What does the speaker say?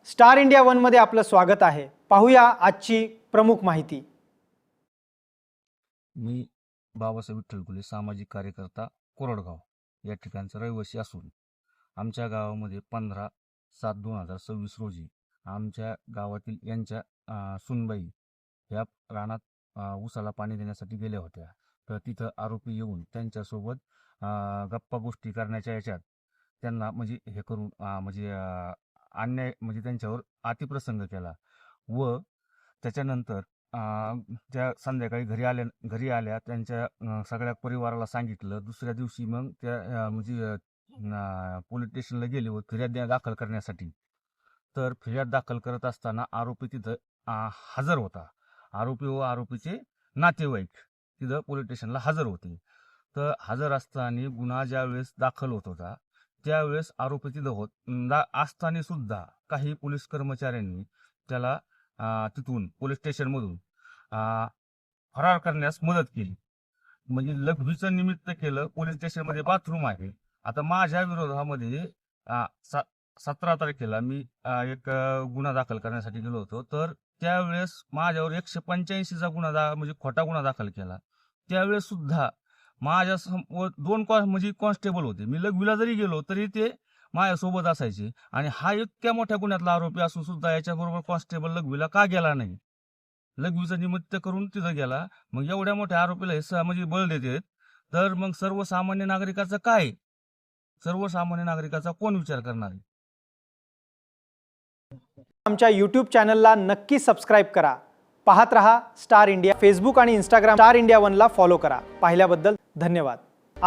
Star India one मध्ये आपलं स्वागत आहे। पाहूया आजची प्रमुख माहिती। मी बाबासाहेब विठ्ठल गुले, सामाजिक कार्यकर्ता, कोरडगाव या ठिकाणचा रहिवासी असून आमच्या गावामध्ये 15/7/2026 रोजी आमच्या गावातील यांच्या सुनबाई ह्या रानात ऊसाला पाणी देण्यासाठी गेल्या होत्या। तर तिथं आरोपी येऊन त्यांच्यासोबत गप्पा गोष्टी करण्याच्या याच्यात त्यांना म्हणजे हे करून अन्याय म्हणजे त्यांच्यावर अतिप्रसंग केला व त्याच्यानंतर त्या संध्याकाळी घरी आल्या त्यांच्या सगळ्या परिवाराला सांगितलं। दुसऱ्या दिवशी मग त्या पोलीस स्टेशनला गेले व फिर्याद दाखल करण्यासाठी। तर फिर्याद दाखल करत असताना आरोपी तिथं हजर होता। आरोपी व आरोपीचे नातेवाईक तिथं पोलीस स्टेशनला हजर होते। तर हजर असताना गुन्हा ज्यावेळेस दाखल होत होता त्यावेळेस आरोपी तिथं असताना सुद्धा काही पोलीस कर्मचाऱ्यांनी त्याला तिथून पोलीस स्टेशनमधून फरार करण्यास मदत केली। म्हणजे लघवीचं निमित्त केलं। पोलीस स्टेशनमध्ये बाथरूम आहे। आता माझ्या विरोधामध्ये 17 तारखेला मी एक गुन्हा दाखल करण्यासाठी गेलो होतो। तर त्यावेळेस माझ्यावर 185चा गुन्हा म्हणजे खोटा गुन्हा दाखल केला। त्यावेळेस सुद्धा माझ्या दोन कॉन्स्टेबल होते। मी लघवीला जरी गेलो तरी ते माझ्यासोबत असायचे आणि हा इतक्या मोठ्या गुन्ह्यातला आरोपी असून सुद्धा याच्याबरोबर कॉन्स्टेबल लघवीला का गेला नाही? लघवीचं निमित्त करून तिथं गेला। मग एवढ्या मोठ्या आरोपीला हे बळ देतात तर मग सर्वसामान्य नागरिकाचा काय? सर्वसामान्य नागरिकाचा कोण विचार करणार आहे? आमच्या YouTube चॅनलला नक्की सबस्क्राइब करा। पाहत रहा स्टार इंडिया। फेसबुक आणि इंस्टाग्राम स्टार इंडिया वन ला फॉलो करा। पाहिल्याबद्दल धन्यवाद।